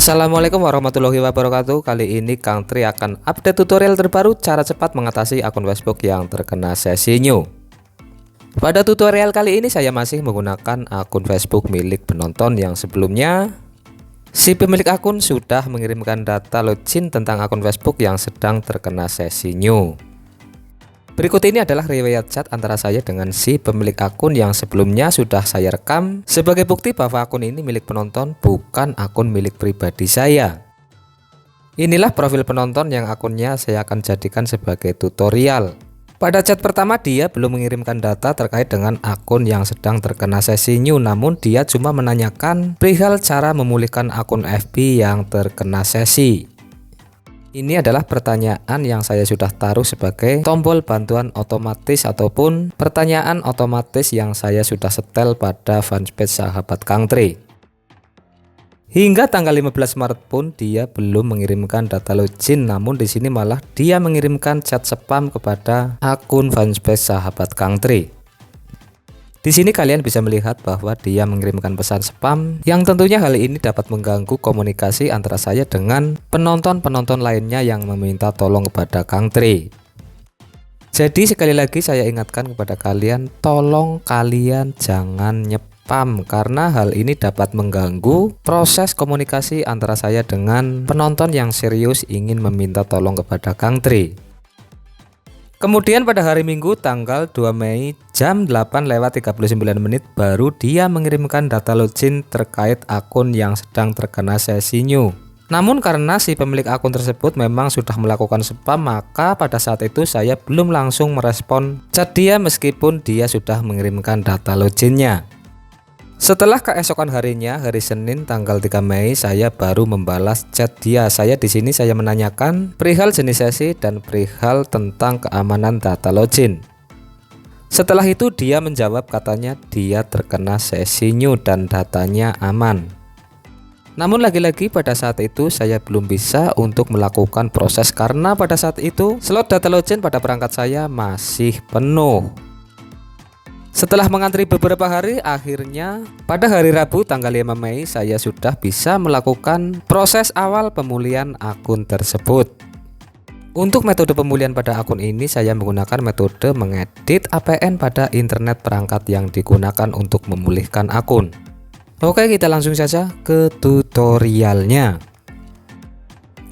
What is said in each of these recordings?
Assalamualaikum warahmatullahi wabarakatuh. Kali ini Kang Tri akan update tutorial terbaru cara cepat mengatasi akun Facebook yang terkena sesi new. Pada tutorial kali ini saya masih menggunakan akun Facebook milik penonton yang sebelumnya si pemilik akun sudah mengirimkan data login tentang akun Facebook yang sedang terkena sesi new. Berikut ini adalah riwayat chat antara saya dengan si pemilik akun yang sebelumnya sudah saya rekam sebagai bukti bahwa akun ini milik penonton, bukan akun milik pribadi saya. Inilah profil penonton yang akunnya saya akan jadikan sebagai tutorial. Pada chat pertama dia belum mengirimkan data terkait dengan akun yang sedang terkena sesi new, namun dia cuma menanyakan perihal cara memulihkan akun FB yang terkena sesi. Ini adalah pertanyaan yang saya sudah taruh sebagai tombol bantuan otomatis ataupun pertanyaan otomatis yang saya sudah setel pada fanpage sahabat Kang Tri. Hingga tanggal 15 Maret pun dia belum mengirimkan data login, namun di sini malah dia mengirimkan chat spam kepada akun fanpage sahabat Kang Tri. Di sini kalian bisa melihat bahwa dia mengirimkan pesan spam yang tentunya hal ini dapat mengganggu komunikasi antara saya dengan penonton-penonton lainnya yang meminta tolong kepada Kang Tri. Jadi sekali lagi saya ingatkan kepada kalian, tolong kalian jangan nyepam karena hal ini dapat mengganggu proses komunikasi antara saya dengan penonton yang serius ingin meminta tolong kepada Kang Tri. Kemudian pada hari Minggu tanggal 2 Mei jam 8:39 baru dia mengirimkan data login terkait akun yang sedang terkena sesi new. Namun karena si pemilik akun tersebut memang sudah melakukan spam, maka pada saat itu saya belum langsung merespon chat dia meskipun dia sudah mengirimkan data loginnya. Setelah keesokan harinya, hari Senin tanggal 3 Mei, saya baru membalas chat dia. Saya di sini saya menanyakan perihal jenis sesi dan perihal tentang keamanan data login. Setelah itu dia menjawab katanya dia terkena sesi new dan datanya aman. Namun lagi-lagi pada saat itu saya belum bisa untuk melakukan proses karena pada saat itu slot data login pada perangkat saya masih penuh. Setelah mengantri beberapa hari, akhirnya pada hari Rabu tanggal 5 Mei saya sudah bisa melakukan proses awal pemulihan akun tersebut. Untuk metode pemulihan pada akun ini saya menggunakan metode mengedit APN pada internet perangkat yang digunakan untuk memulihkan akun. Oke, kita langsung saja ke tutorialnya.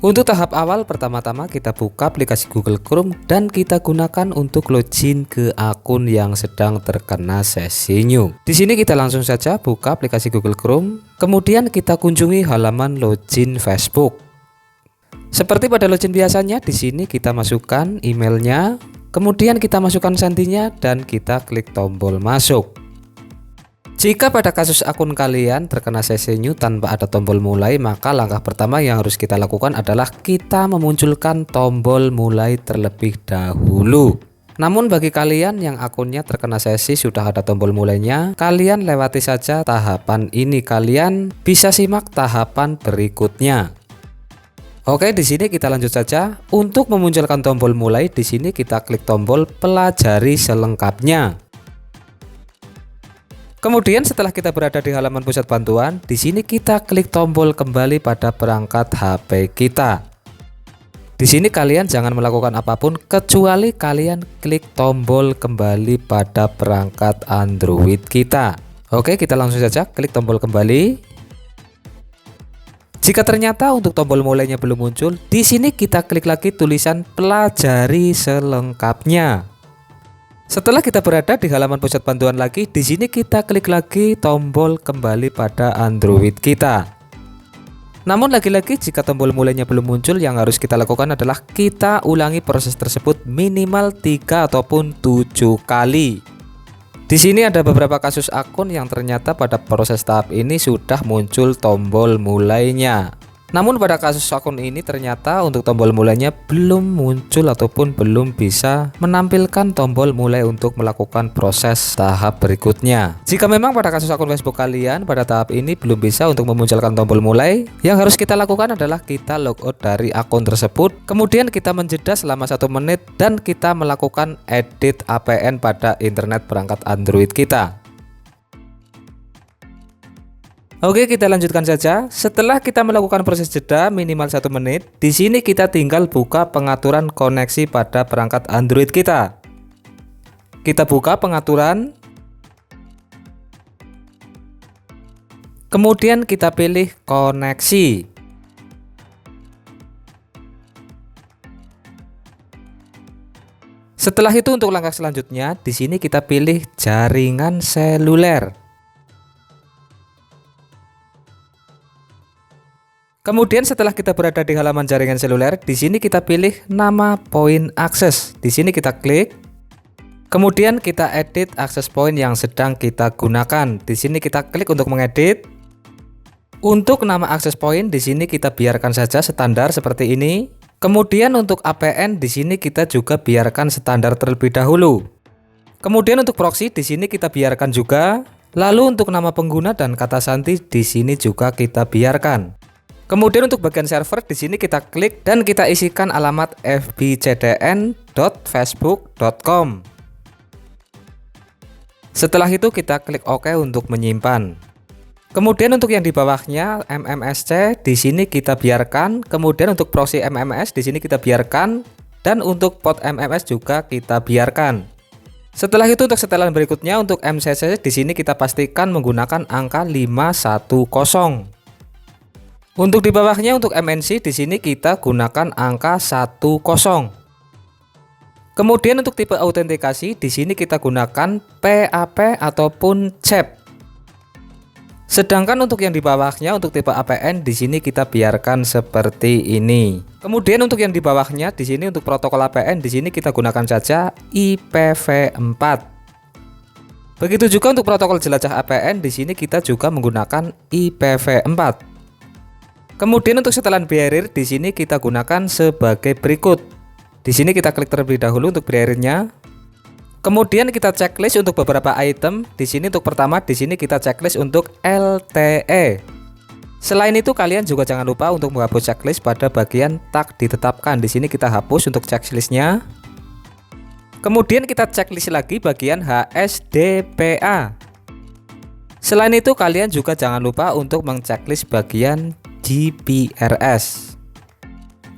Untuk tahap awal, pertama-tama kita buka aplikasi Google Chrome dan kita gunakan untuk login ke akun yang sedang terkena sesi new. Di sini kita langsung saja buka aplikasi Google Chrome, kemudian kita kunjungi halaman login Facebook. Seperti pada login biasanya, di sini kita masukkan emailnya, kemudian kita masukkan sandinya dan kita klik tombol masuk. Jika pada kasus akun kalian terkena sesi new tanpa ada tombol mulai, maka langkah pertama yang harus kita lakukan adalah kita memunculkan tombol mulai terlebih dahulu. Namun bagi kalian yang akunnya terkena sesi sudah ada tombol mulainya, kalian lewati saja tahapan ini, kalian bisa simak tahapan berikutnya. Oke, di sini kita lanjut saja. Untuk memunculkan tombol mulai, di sini kita klik tombol pelajari selengkapnya. Kemudian setelah kita berada di halaman pusat bantuan, di sini kita klik tombol kembali pada perangkat HP kita. Di sini kalian jangan melakukan apapun kecuali kalian klik tombol kembali pada perangkat Android kita. Oke, kita langsung saja klik tombol kembali. Jika ternyata untuk tombol mulainya belum muncul, di sini kita klik lagi tulisan pelajari selengkapnya. Setelah kita berada di halaman pusat bantuan lagi, di sini kita klik lagi tombol kembali pada Android kita. Namun lagi-lagi jika tombol mulainya belum muncul, yang harus kita lakukan adalah kita ulangi proses tersebut minimal 3 ataupun 7 kali. Di sini ada beberapa kasus akun yang ternyata pada proses tahap ini sudah muncul tombol mulainya. Namun pada kasus akun ini ternyata untuk tombol mulainya belum muncul ataupun belum bisa menampilkan tombol mulai untuk melakukan proses tahap berikutnya. Jika memang pada kasus akun Facebook kalian pada tahap ini belum bisa untuk memunculkan tombol mulai, yang harus kita lakukan adalah kita logout dari akun tersebut, kemudian kita menjeda selama 1 menit dan kita melakukan edit APN pada internet perangkat Android kita. Oke, kita lanjutkan saja. Setelah kita melakukan proses jeda minimal 1 menit, di sini kita tinggal buka pengaturan koneksi pada perangkat Android kita. Kita buka pengaturan. Kemudian kita pilih koneksi. Setelah itu untuk langkah selanjutnya, di sini kita pilih jaringan seluler. Kemudian setelah kita berada di halaman jaringan seluler, di sini kita pilih nama point akses. Di sini kita klik. Kemudian kita edit akses point yang sedang kita gunakan. Di sini kita klik untuk mengedit. Untuk nama akses point di sini kita biarkan saja standar seperti ini. Kemudian untuk APN di sini kita juga biarkan standar terlebih dahulu. Kemudian untuk proxy di sini kita biarkan juga. Lalu untuk nama pengguna dan kata sandi di sini juga kita biarkan. Kemudian untuk bagian server di sini kita klik dan kita isikan alamat fbcdn.facebook.com. Setelah itu kita klik OK untuk menyimpan. Kemudian untuk yang di bawahnya MMSC di sini kita biarkan. Kemudian untuk proxy MMS di sini kita biarkan dan untuk port MMS juga kita biarkan. Setelah itu untuk setelan berikutnya untuk MCC di sini kita pastikan menggunakan angka 510. Untuk di bawahnya untuk MNC di sini kita gunakan angka 10. Kemudian untuk tipe autentikasi di sini kita gunakan PAP ataupun CEP. Sedangkan untuk yang di bawahnya untuk tipe APN di sini kita biarkan seperti ini. Kemudian untuk yang di bawahnya di sini untuk protokol APN di sini kita gunakan saja IPv4. Begitu juga untuk protokol jelajah APN di sini kita juga menggunakan IPv4. Kemudian untuk setelan barrier di sini kita gunakan sebagai berikut. Di sini kita klik terlebih dahulu untuk barriernya. Kemudian kita checklist untuk beberapa item. Di sini untuk pertama di sini kita checklist untuk LTE. Selain itu kalian juga jangan lupa untuk menghapus checklist pada bagian tag ditetapkan. Di sini kita hapus untuk checklistnya. Kemudian kita checklist lagi bagian HSDPA. Selain itu kalian juga jangan lupa untuk mengchecklist bagian GPRS.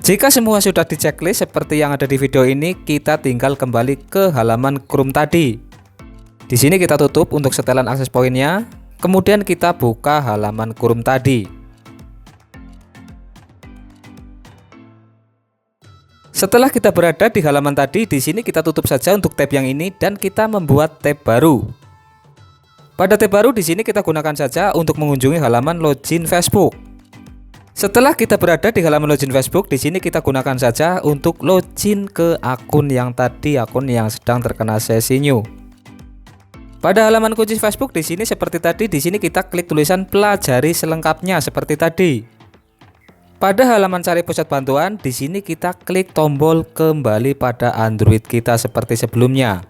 Jika semua sudah di checklist seperti yang ada di video ini, kita tinggal kembali ke halaman Chrome tadi. Di sini kita tutup untuk setelan akses poinnya, kemudian kita buka halaman Chrome tadi. Setelah kita berada di halaman tadi, di sini kita tutup saja untuk tab yang ini dan kita membuat tab baru. Pada tab baru di sini kita gunakan saja untuk mengunjungi halaman login Facebook. Setelah kita berada di halaman login Facebook, di sini kita gunakan saja untuk login ke akun yang tadi, akun yang sedang terkena sesi new. Pada halaman kunci Facebook di sini seperti tadi, di sini kita klik tulisan pelajari selengkapnya seperti tadi. Pada halaman cari pusat bantuan, di sini kita klik tombol kembali pada Android kita seperti sebelumnya.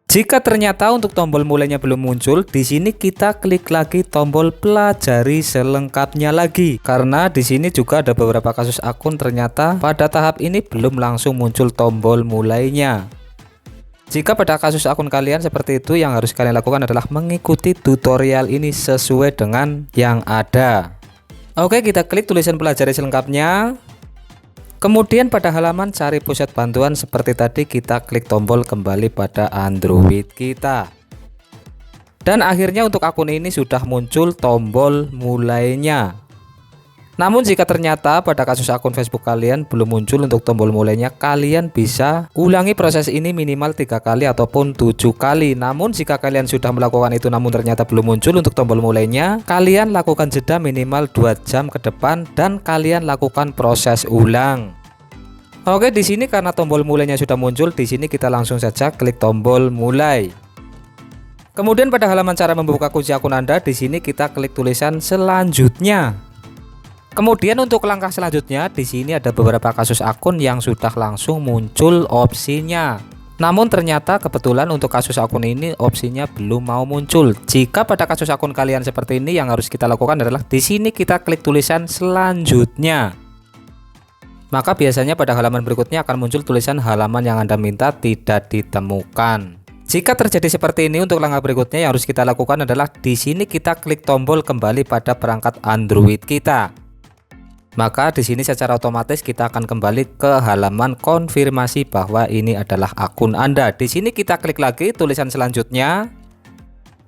Jika ternyata untuk tombol mulainya belum muncul, di sini kita klik lagi tombol pelajari selengkapnya lagi. Karena di sini juga ada beberapa kasus akun ternyata pada tahap ini belum langsung muncul tombol mulainya. Jika pada kasus akun kalian seperti itu, yang harus kalian lakukan adalah mengikuti tutorial ini sesuai dengan yang ada. Oke, kita klik tulisan pelajari selengkapnya. Kemudian pada halaman cari pusat bantuan seperti tadi kita klik tombol kembali pada Android kita. Dan akhirnya untuk akun ini sudah muncul tombol mulainya. Namun jika ternyata pada kasus akun Facebook kalian belum muncul untuk tombol mulainya, kalian bisa ulangi proses ini minimal 3 kali ataupun 7 kali. Namun jika kalian sudah melakukan itu namun ternyata belum muncul untuk tombol mulainya, kalian lakukan jeda minimal 2 jam ke depan dan kalian lakukan proses ulang. Oke, di sini karena tombol mulainya sudah muncul, di sini kita langsung saja klik tombol mulai. Kemudian pada halaman cara membuka kunci akun Anda, di sini kita klik tulisan selanjutnya. Kemudian untuk langkah selanjutnya di sini ada beberapa kasus akun yang sudah langsung muncul opsinya. Namun ternyata kebetulan untuk kasus akun ini opsinya belum mau muncul. Jika pada kasus akun kalian seperti ini, yang harus kita lakukan adalah di sini kita klik tulisan selanjutnya. Maka biasanya pada halaman berikutnya akan muncul tulisan halaman yang Anda minta tidak ditemukan. Jika terjadi seperti ini, untuk langkah berikutnya yang harus kita lakukan adalah di sini kita klik tombol kembali pada perangkat Android kita. Maka di sini secara otomatis kita akan kembali ke halaman konfirmasi bahwa ini adalah akun Anda. Di sini kita klik lagi tulisan selanjutnya.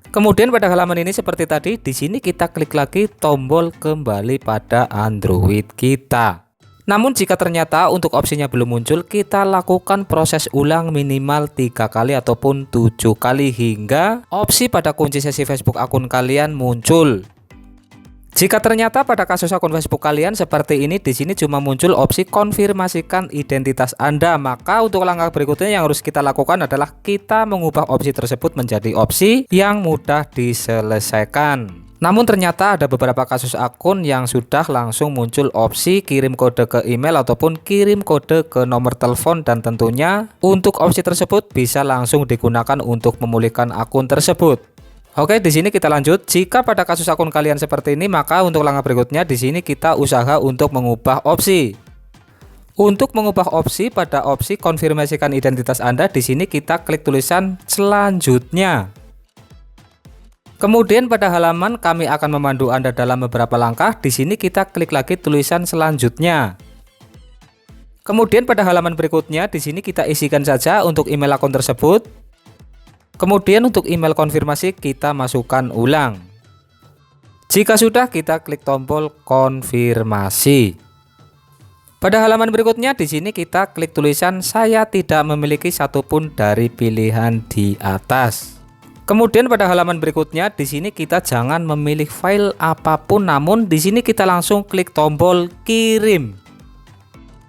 Kemudian pada halaman ini seperti tadi, di sini kita klik lagi tombol kembali pada Android kita. Namun jika ternyata untuk opsinya belum muncul, kita lakukan proses ulang minimal 3 kali ataupun 7 kali hingga opsi pada kunci sesi Facebook akun kalian muncul. Jika ternyata pada kasus akun Facebook kalian seperti ini, di sini cuma muncul opsi konfirmasikan identitas Anda, maka untuk langkah berikutnya yang harus kita lakukan adalah kita mengubah opsi tersebut menjadi opsi yang mudah diselesaikan. Namun ternyata ada beberapa kasus akun yang sudah langsung muncul opsi kirim kode ke email ataupun kirim kode ke nomor telepon, dan tentunya untuk opsi tersebut bisa langsung digunakan untuk memulihkan akun tersebut. Oke, di sini kita lanjut. Jika pada kasus akun kalian seperti ini, maka untuk langkah berikutnya di sini kita usaha untuk mengubah opsi. Untuk mengubah opsi pada opsi konfirmasikan identitas Anda, di sini kita klik tulisan selanjutnya. Kemudian pada halaman kami akan memandu Anda dalam beberapa langkah. Di sini kita klik lagi tulisan selanjutnya. Kemudian pada halaman berikutnya di sini kita isikan saja untuk email akun tersebut. Kemudian untuk email konfirmasi kita masukkan ulang. Jika sudah, kita klik tombol konfirmasi. Pada halaman berikutnya di sini kita klik tulisan saya tidak memiliki satupun dari pilihan di atas. Kemudian pada halaman berikutnya di sini kita jangan memilih file apapun, namun di sini kita langsung klik tombol kirim.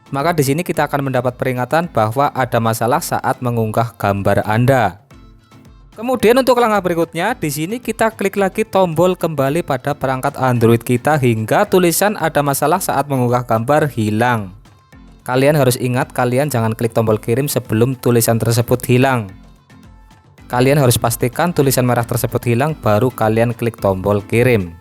Maka di sini kita akan mendapat peringatan bahwa ada masalah saat mengunggah gambar Anda. Kemudian untuk langkah berikutnya di sini kita klik lagi tombol kembali pada perangkat Android kita hingga tulisan ada masalah saat mengunggah gambar hilang. Kalian harus ingat, kalian jangan klik tombol kirim sebelum tulisan tersebut hilang. Kalian harus pastikan tulisan merah tersebut hilang baru kalian klik tombol kirim.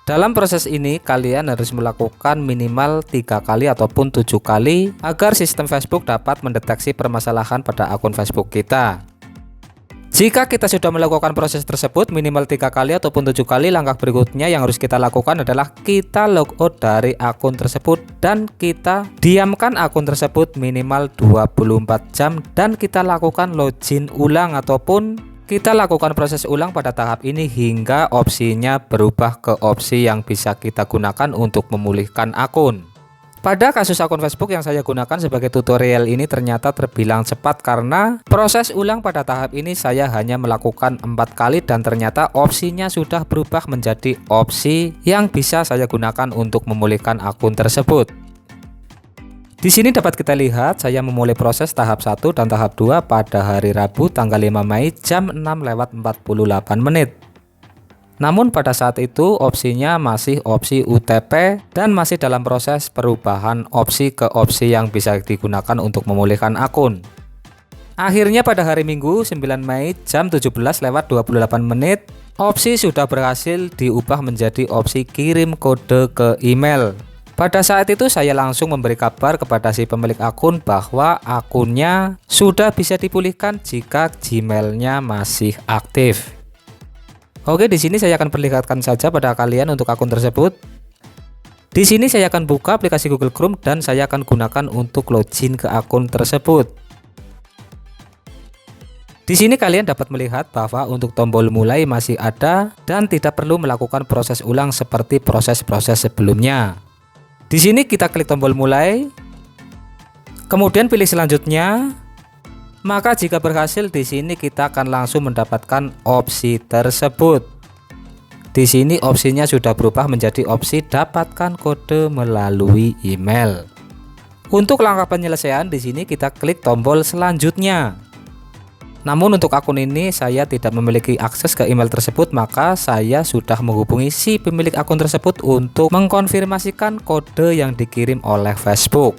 Dalam proses ini kalian harus melakukan minimal 3 kali ataupun 7 kali agar sistem Facebook dapat mendeteksi permasalahan pada akun Facebook kita. Jika kita sudah melakukan proses tersebut minimal 3 kali ataupun 7 kali, langkah berikutnya yang harus kita lakukan adalah kita logout dari akun tersebut dan kita diamkan akun tersebut minimal 24 jam dan kita lakukan login ulang ataupun kita lakukan proses ulang pada tahap ini hingga opsinya berubah ke opsi yang bisa kita gunakan untuk memulihkan akun. Pada kasus akun Facebook yang saya gunakan sebagai tutorial ini ternyata terbilang cepat karena proses ulang pada tahap ini saya hanya melakukan 4 kali dan ternyata opsinya sudah berubah menjadi opsi yang bisa saya gunakan untuk memulihkan akun tersebut. Di sini dapat kita lihat saya memulai proses tahap 1 dan tahap 2 pada hari Rabu tanggal 5 Mei jam 6:48 menit. Namun pada saat itu opsinya masih opsi UTP dan masih dalam proses perubahan opsi ke opsi yang bisa digunakan untuk memulihkan akun. Akhirnya pada hari Minggu 9 Mei jam 17:28 menit, opsi sudah berhasil diubah menjadi opsi kirim kode ke email. Pada saat itu saya langsung memberi kabar kepada si pemilik akun bahwa akunnya sudah bisa dipulihkan jika Gmail-nya masih aktif. Oke, di sini saya akan perlihatkan saja pada kalian untuk akun tersebut. Di sini saya akan buka aplikasi Google Chrome dan saya akan gunakan untuk login ke akun tersebut. Di sini kalian dapat melihat bahwa untuk tombol mulai masih ada dan tidak perlu melakukan proses ulang seperti proses-proses sebelumnya. Di sini kita klik tombol mulai, kemudian pilih selanjutnya. Maka jika berhasil di sini kita akan langsung mendapatkan opsi tersebut. Di sini opsinya sudah berubah menjadi opsi dapatkan kode melalui email. Untuk langkah penyelesaian di sini kita klik tombol selanjutnya. Namun untuk akun ini saya tidak memiliki akses ke email tersebut, maka saya sudah menghubungi si pemilik akun tersebut untuk mengkonfirmasikan kode yang dikirim oleh Facebook.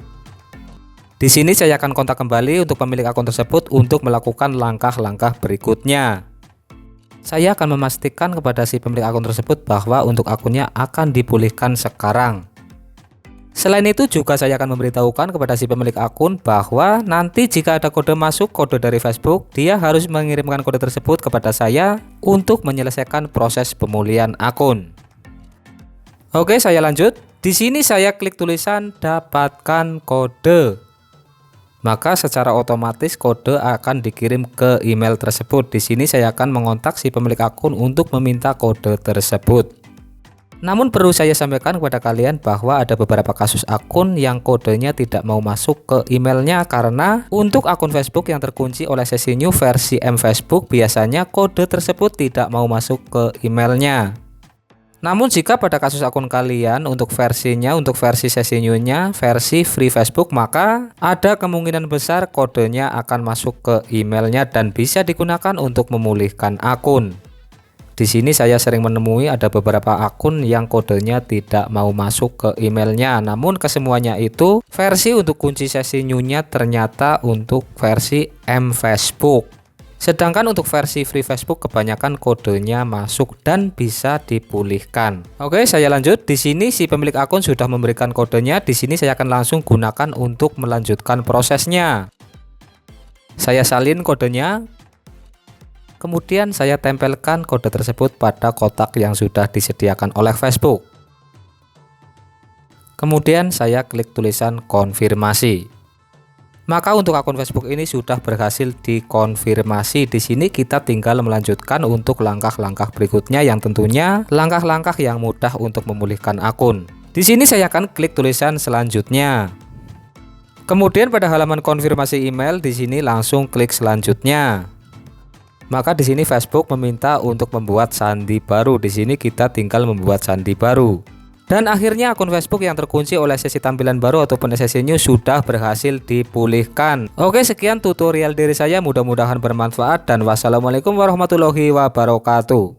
Di sini saya akan kontak kembali untuk pemilik akun tersebut untuk melakukan langkah-langkah berikutnya. Saya akan memastikan kepada si pemilik akun tersebut bahwa untuk akunnya akan dipulihkan sekarang. Selain itu juga saya akan memberitahukan kepada si pemilik akun bahwa nanti jika ada kode masuk, kode dari Facebook, dia harus mengirimkan kode tersebut kepada saya untuk menyelesaikan proses pemulihan akun. Oke, saya lanjut. Di sini saya klik tulisan dapatkan kode. Maka secara otomatis kode akan dikirim ke email tersebut. Di sini saya akan mengontak si pemilik akun untuk meminta kode tersebut. Namun perlu saya sampaikan kepada kalian bahwa ada beberapa kasus akun yang kodenya tidak mau masuk ke emailnya, karena untuk akun Facebook yang terkunci oleh sesi new versi M Facebook biasanya kode tersebut tidak mau masuk ke emailnya. Namun jika pada kasus akun kalian untuk versinya, untuk versi sesi new-nya, versi free Facebook, maka ada kemungkinan besar kodenya akan masuk ke emailnya dan bisa digunakan untuk memulihkan akun. Di sini saya sering menemui ada beberapa akun yang kodenya tidak mau masuk ke emailnya. Namun kesemuanya itu versi untuk kunci sesi new-nya ternyata untuk versi M Facebook. Sedangkan untuk versi free Facebook kebanyakan kodenya masuk dan bisa dipulihkan. Oke, saya lanjut. Di sini si pemilik akun sudah memberikan kodenya. Di sini saya akan langsung gunakan untuk melanjutkan prosesnya. Saya salin kodenya. Kemudian saya tempelkan kode tersebut pada kotak yang sudah disediakan oleh Facebook. Kemudian saya klik tulisan konfirmasi. Maka untuk akun Facebook ini sudah berhasil dikonfirmasi. Di sini kita tinggal melanjutkan untuk langkah-langkah berikutnya yang tentunya langkah-langkah yang mudah untuk memulihkan akun. Di sini saya akan klik tulisan selanjutnya. Kemudian pada halaman konfirmasi email di sini langsung klik selanjutnya. Maka di sini Facebook meminta untuk membuat sandi baru. Di sini kita tinggal membuat sandi baru. Dan akhirnya akun Facebook yang terkunci oleh sesi tampilan baru ataupun sesi new sudah berhasil dipulihkan. Oke, sekian tutorial dari saya, mudah-mudahan bermanfaat dan wassalamualaikum warahmatullahi wabarakatuh.